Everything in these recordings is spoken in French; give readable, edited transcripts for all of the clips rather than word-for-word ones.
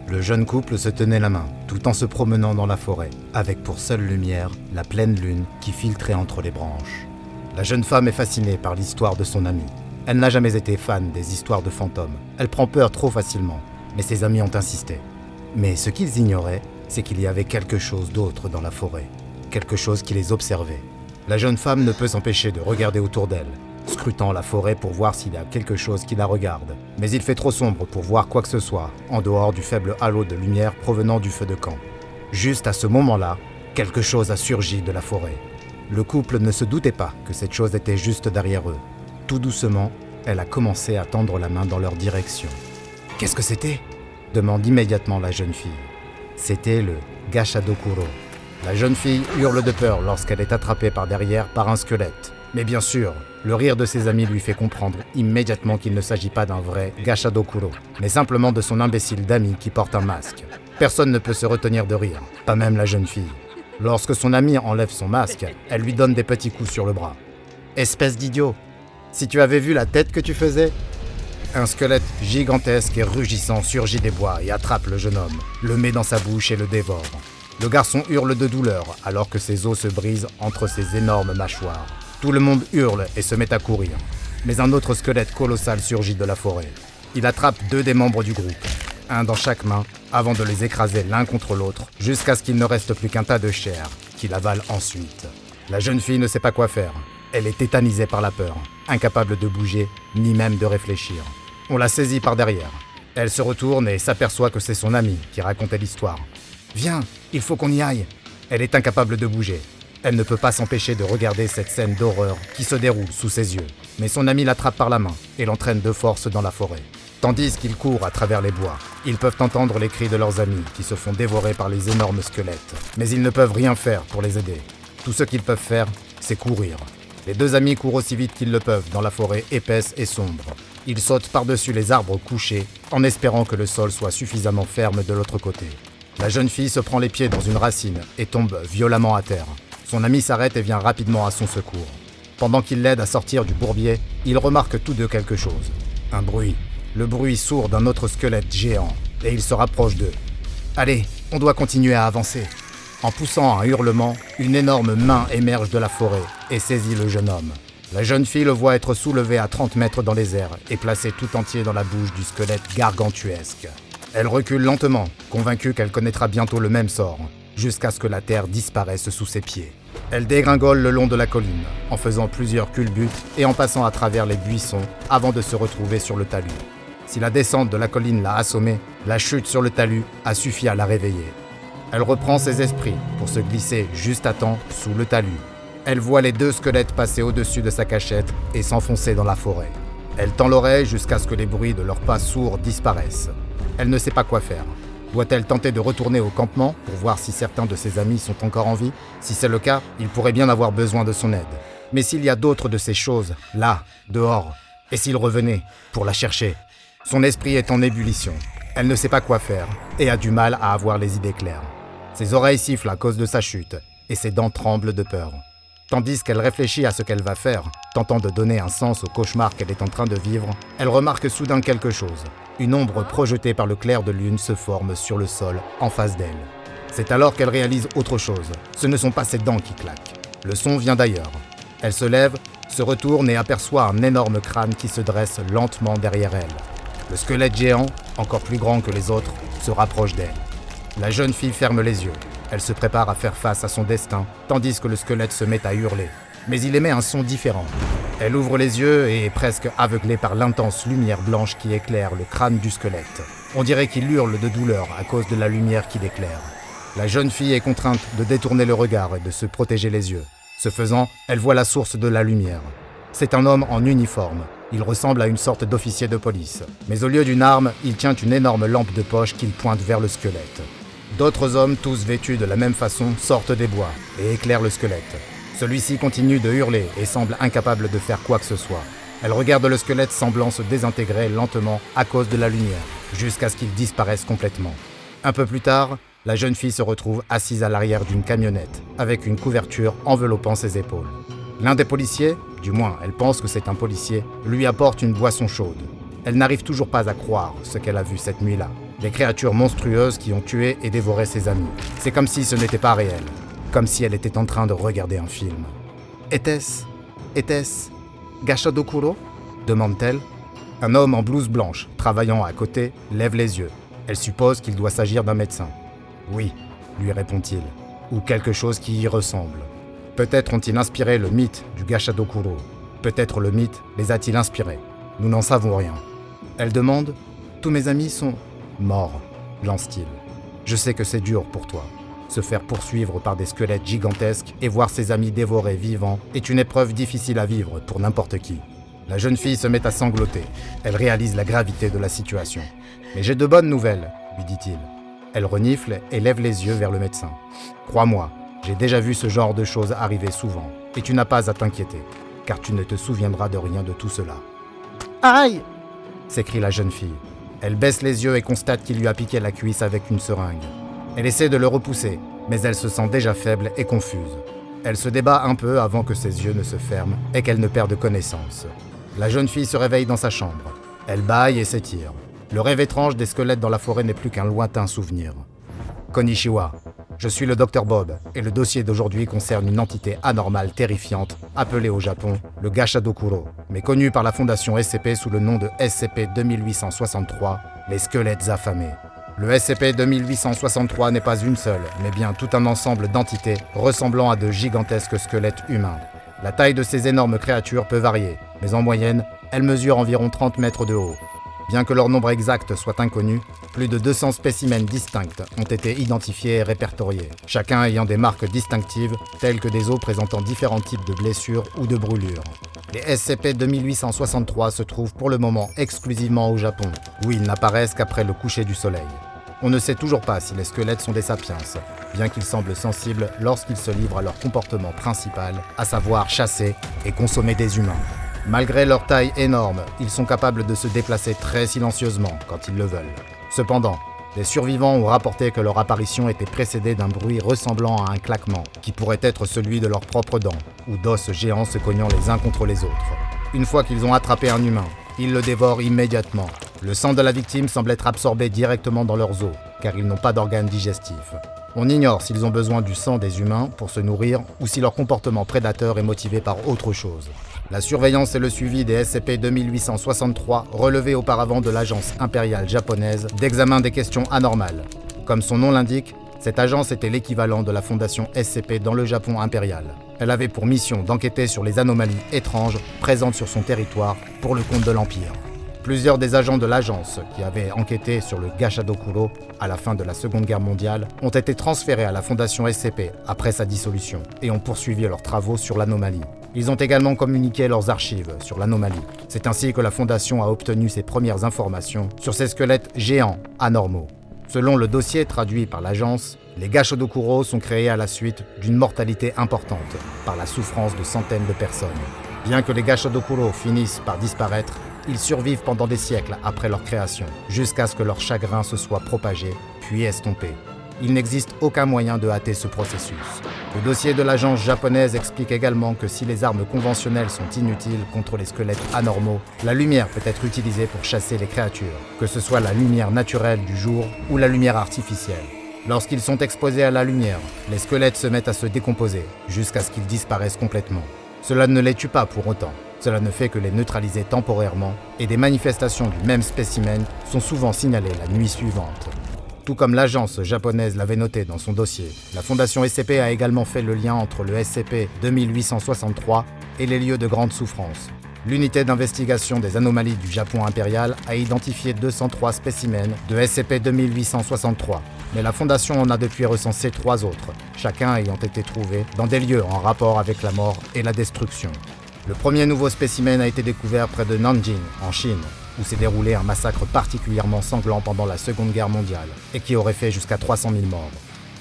Le jeune couple se tenait la main, tout en se promenant dans la forêt, avec pour seule lumière la pleine lune qui filtrait entre les branches. La jeune femme est fascinée par l'histoire de son ami. Elle n'a jamais été fan des histoires de fantômes. Elle prend peur trop facilement, mais ses amis ont insisté. Mais ce qu'ils ignoraient, c'est qu'il y avait quelque chose d'autre dans la forêt, quelque chose qui les observait. La jeune femme ne peut s'empêcher de regarder autour d'elle, scrutant la forêt pour voir s'il y a quelque chose qui la regarde. Mais il fait trop sombre pour voir quoi que ce soit, en dehors du faible halo de lumière provenant du feu de camp. Juste à ce moment-là, quelque chose a surgi de la forêt. Le couple ne se doutait pas que cette chose était juste derrière eux. Tout doucement, elle a commencé à tendre la main dans leur direction. « Qu'est-ce que c'était ?» demande immédiatement la jeune fille. C'était le Gashadokuro. La jeune fille hurle de peur lorsqu'elle est attrapée par derrière par un squelette. Mais bien sûr, le rire de ses amis lui fait comprendre immédiatement qu'il ne s'agit pas d'un vrai Gashadokuro, mais simplement de son imbécile d'ami qui porte un masque. Personne ne peut se retenir de rire, pas même la jeune fille. Lorsque son ami enlève son masque, elle lui donne des petits coups sur le bras. « Espèce d'idiot! Si tu avais vu la tête que tu faisais !» Un squelette gigantesque et rugissant surgit des bois et attrape le jeune homme, le met dans sa bouche et le dévore. Le garçon hurle de douleur alors que ses os se brisent entre ses énormes mâchoires. Tout le monde hurle et se met à courir. Mais un autre squelette colossal surgit de la forêt. Il attrape 2 des membres du groupe, un dans chaque main, avant de les écraser l'un contre l'autre, jusqu'à ce qu'il ne reste plus qu'un tas de chair, qu'il avale ensuite. La jeune fille ne sait pas quoi faire. Elle est tétanisée par la peur, incapable de bouger, ni même de réfléchir. On la saisit par derrière. Elle se retourne et s'aperçoit que c'est son ami qui racontait l'histoire. « Viens, il faut qu'on y aille !» Elle est incapable de bouger. Elle ne peut pas s'empêcher de regarder cette scène d'horreur qui se déroule sous ses yeux. Mais son ami l'attrape par la main et l'entraîne de force dans la forêt. Tandis qu'ils courent à travers les bois, ils peuvent entendre les cris de leurs amis qui se font dévorer par les énormes squelettes. Mais ils ne peuvent rien faire pour les aider. Tout ce qu'ils peuvent faire, c'est courir. Les 2 amis courent aussi vite qu'ils le peuvent dans la forêt épaisse et sombre. Ils sautent par-dessus les arbres couchés en espérant que le sol soit suffisamment ferme de l'autre côté. La jeune fille se prend les pieds dans une racine et tombe violemment à terre. Son ami s'arrête et vient rapidement à son secours. Pendant qu'il l'aide à sortir du bourbier, ils remarquent tous deux quelque chose. Un bruit. Le bruit sourd d'un autre squelette géant. Et ils se rapprochent d'eux. « Allez, on doit continuer à avancer !» En poussant un hurlement, une énorme main émerge de la forêt et saisit le jeune homme. La jeune fille le voit être soulevé à 30 mètres dans les airs et placé tout entier dans la bouche du squelette gargantuesque. Elle recule lentement, convaincue qu'elle connaîtra bientôt le même sort, jusqu'à ce que la terre disparaisse sous ses pieds. Elle dégringole le long de la colline, en faisant plusieurs culbutes et en passant à travers les buissons avant de se retrouver sur le talus. Si la descente de la colline l'a assommée, la chute sur le talus a suffi à la réveiller. Elle reprend ses esprits pour se glisser juste à temps sous le talus. Elle voit les 2 squelettes passer au-dessus de sa cachette et s'enfoncer dans la forêt. Elle tend l'oreille jusqu'à ce que les bruits de leurs pas sourds disparaissent. Elle ne sait pas quoi faire. Doit-elle tenter de retourner au campement pour voir si certains de ses amis sont encore en vie ? Si c'est le cas, il pourrait bien avoir besoin de son aide. Mais s'il y a d'autres de ces choses, là, dehors, et s'il revenait pour la chercher ? Son esprit est en ébullition. Elle ne sait pas quoi faire et a du mal à avoir les idées claires. Ses oreilles sifflent à cause de sa chute et ses dents tremblent de peur. Tandis qu'elle réfléchit à ce qu'elle va faire, tentant de donner un sens au cauchemar qu'elle est en train de vivre, elle remarque soudain quelque chose. Une ombre projetée par le clair de lune se forme sur le sol en face d'elle. C'est alors qu'elle réalise autre chose. Ce ne sont pas ses dents qui claquent. Le son vient d'ailleurs. Elle se lève, se retourne et aperçoit un énorme crâne qui se dresse lentement derrière elle. Le squelette géant, encore plus grand que les autres, se rapproche d'elle. La jeune fille ferme les yeux. Elle se prépare à faire face à son destin, tandis que le squelette se met à hurler. Mais il émet un son différent. Elle ouvre les yeux et est presque aveuglée par l'intense lumière blanche qui éclaire le crâne du squelette. On dirait qu'il hurle de douleur à cause de la lumière qui l'éclaire. La jeune fille est contrainte de détourner le regard et de se protéger les yeux. Ce faisant, elle voit la source de la lumière. C'est un homme en uniforme. Il ressemble à une sorte d'officier de police. Mais au lieu d'une arme, il tient une énorme lampe de poche qu'il pointe vers le squelette. D'autres hommes, tous vêtus de la même façon, sortent des bois et éclairent le squelette. Celui-ci continue de hurler et semble incapable de faire quoi que ce soit. Elle regarde le squelette semblant se désintégrer lentement à cause de la lumière, jusqu'à ce qu'il disparaisse complètement. Un peu plus tard, la jeune fille se retrouve assise à l'arrière d'une camionnette, avec une couverture enveloppant ses épaules. L'un des policiers, du moins elle pense que c'est un policier, lui apporte une boisson chaude. Elle n'arrive toujours pas à croire ce qu'elle a vu cette nuit-là. Des créatures monstrueuses qui ont tué et dévoré ses amis. C'est comme si ce n'était pas réel. Comme si elle était en train de regarder un film. Était-ce Gashadokuro demande-t-elle. Un homme en blouse blanche, travaillant à côté, lève les yeux. Elle suppose qu'il doit s'agir d'un médecin. Oui, lui répond-il, ou quelque chose qui y ressemble. Peut-être ont-ils inspiré le mythe du Gashadokuro. Peut-être le mythe les a-t-il inspirés. Nous n'en savons rien. Elle demande « Tous mes amis sont morts », lance-t-il. Je sais que c'est dur pour toi. Se faire poursuivre par des squelettes gigantesques et voir ses amis dévorés vivants est une épreuve difficile à vivre pour n'importe qui. La jeune fille se met à sangloter. Elle réalise la gravité de la situation. « Mais j'ai de bonnes nouvelles », lui dit-il. Elle renifle et lève les yeux vers le médecin. « Crois-moi, j'ai déjà vu ce genre de choses arriver souvent, et tu n'as pas à t'inquiéter, car tu ne te souviendras de rien de tout cela. »« Aïe !» s'écrie la jeune fille. Elle baisse les yeux et constate qu'il lui a piqué la cuisse avec une seringue. Elle essaie de le repousser, mais elle se sent déjà faible et confuse. Elle se débat un peu avant que ses yeux ne se ferment et qu'elle ne perde connaissance. La jeune fille se réveille dans sa chambre. Elle bâille et s'étire. Le rêve étrange des squelettes dans la forêt n'est plus qu'un lointain souvenir. Konnichiwa, je suis le Dr Bob, et le dossier d'aujourd'hui concerne une entité anormale terrifiante, appelée au Japon le Gashadokuro, mais connue par la fondation SCP sous le nom de SCP-2863, les squelettes affamés. Le SCP-2863 n'est pas une seule, mais bien tout un ensemble d'entités ressemblant à de gigantesques squelettes humains. La taille de ces énormes créatures peut varier, mais en moyenne, elles mesurent environ 30 mètres de haut. Bien que leur nombre exact soit inconnu, plus de 200 spécimens distincts ont été identifiés et répertoriés, chacun ayant des marques distinctives, telles que des os présentant différents types de blessures ou de brûlures. Les SCP-2863 se trouvent pour le moment exclusivement au Japon, où ils n'apparaissent qu'après le coucher du soleil. On ne sait toujours pas si les squelettes sont des sapiens, bien qu'ils semblent sensibles lorsqu'ils se livrent à leur comportement principal, à savoir chasser et consommer des humains. Malgré leur taille énorme, ils sont capables de se déplacer très silencieusement quand ils le veulent. Cependant, les survivants ont rapporté que leur apparition était précédée d'un bruit ressemblant à un claquement, qui pourrait être celui de leurs propres dents, ou d'os géants se cognant les uns contre les autres. Une fois qu'ils ont attrapé un humain, ils le dévorent immédiatement. Le sang de la victime semble être absorbé directement dans leurs os, car ils n'ont pas d'organes digestifs. On ignore s'ils ont besoin du sang des humains pour se nourrir ou si leur comportement prédateur est motivé par autre chose. La surveillance et le suivi des SCP-2863 relevaient auparavant de l'agence impériale japonaise d'examen des questions anormales. Comme son nom l'indique, cette agence était l'équivalent de la fondation SCP dans le Japon impérial. Elle avait pour mission d'enquêter sur les anomalies étranges présentes sur son territoire pour le compte de l'Empire. Plusieurs des agents de l'agence qui avaient enquêté sur le Gashadokuro à la fin de la Seconde Guerre mondiale ont été transférés à la fondation SCP après sa dissolution et ont poursuivi leurs travaux sur l'anomalie. Ils ont également communiqué leurs archives sur l'anomalie. C'est ainsi que la fondation a obtenu ses premières informations sur ces squelettes géants anormaux. Selon le dossier traduit par l'agence, les Gashadokuro sont créés à la suite d'une mortalité importante par la souffrance de centaines de personnes. Bien que les Gashadokuro finissent par disparaître, ils survivent pendant des siècles après leur création, jusqu'à ce que leur chagrin se soit propagé, puis estompé. Il n'existe aucun moyen de hâter ce processus. Le dossier de l'agence japonaise explique également que si les armes conventionnelles sont inutiles contre les squelettes anormaux, la lumière peut être utilisée pour chasser les créatures, que ce soit la lumière naturelle du jour ou la lumière artificielle. Lorsqu'ils sont exposés à la lumière, les squelettes se mettent à se décomposer, jusqu'à ce qu'ils disparaissent complètement. Cela ne les tue pas pour autant. Cela ne fait que les neutraliser temporairement, et des manifestations du même spécimen sont souvent signalées la nuit suivante. Tout comme l'agence japonaise l'avait noté dans son dossier, la fondation SCP a également fait le lien entre le SCP-2863 et les lieux de grande souffrance. L'unité d'investigation des anomalies du Japon impérial a identifié 203 spécimens de SCP-2863, mais la fondation en a depuis recensé 3 autres, chacun ayant été trouvé dans des lieux en rapport avec la mort et la destruction. Le premier nouveau spécimen a été découvert près de Nanjing, en Chine, où s'est déroulé un massacre particulièrement sanglant pendant la Seconde Guerre mondiale, et qui aurait fait jusqu'à 300 000 morts.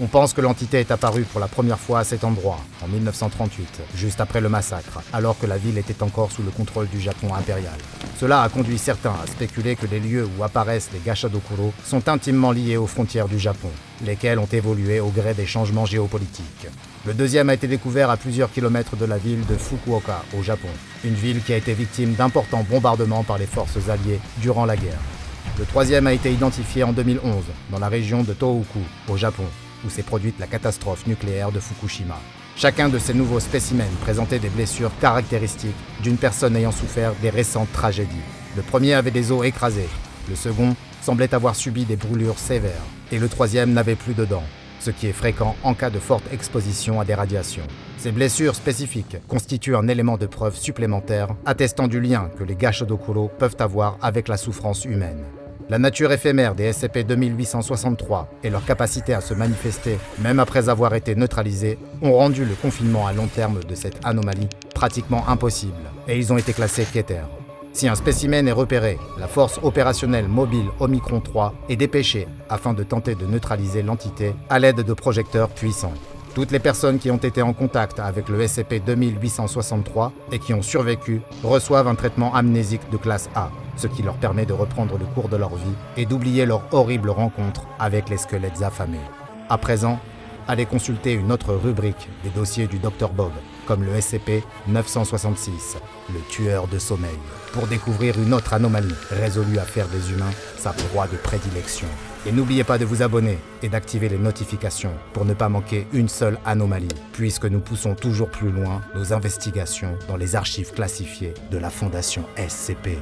On pense que l'entité est apparue pour la première fois à cet endroit, en 1938, juste après le massacre, alors que la ville était encore sous le contrôle du Japon impérial. Cela a conduit certains à spéculer que les lieux où apparaissent les Gashadokuro sont intimement liés aux frontières du Japon, lesquelles ont évolué au gré des changements géopolitiques. Le deuxième a été découvert à plusieurs kilomètres de la ville de Fukuoka, au Japon, une ville qui a été victime d'importants bombardements par les forces alliées durant la guerre. Le troisième a été identifié en 2011 dans la région de Tohoku, au Japon, où s'est produite la catastrophe nucléaire de Fukushima. Chacun de ces nouveaux spécimens présentait des blessures caractéristiques d'une personne ayant souffert des récentes tragédies. Le premier avait des os écrasés, le second semblait avoir subi des brûlures sévères, et le troisième n'avait plus de dents, ce qui est fréquent en cas de forte exposition à des radiations. Ces blessures spécifiques constituent un élément de preuve supplémentaire attestant du lien que les Gashodokuro peuvent avoir avec la souffrance humaine. La nature éphémère des SCP-2863 et leur capacité à se manifester, même après avoir été neutralisés, ont rendu le confinement à long terme de cette anomalie pratiquement impossible, et ils ont été classés Keter. Si un spécimen est repéré, la force opérationnelle mobile Omicron 3 est dépêchée afin de tenter de neutraliser l'entité à l'aide de projecteurs puissants. Toutes les personnes qui ont été en contact avec le SCP-2863 et qui ont survécu reçoivent un traitement amnésique de classe A, ce qui leur permet de reprendre le cours de leur vie et d'oublier leur horrible rencontre avec les squelettes affamés. À présent, allez consulter une autre rubrique des dossiers du Dr Bob, comme le SCP-966, le tueur de sommeil, pour découvrir une autre anomalie résolue à faire des humains sa proie de prédilection. Et n'oubliez pas de vous abonner et d'activer les notifications pour ne pas manquer une seule anomalie, puisque nous poussons toujours plus loin nos investigations dans les archives classifiées de la Fondation SCP.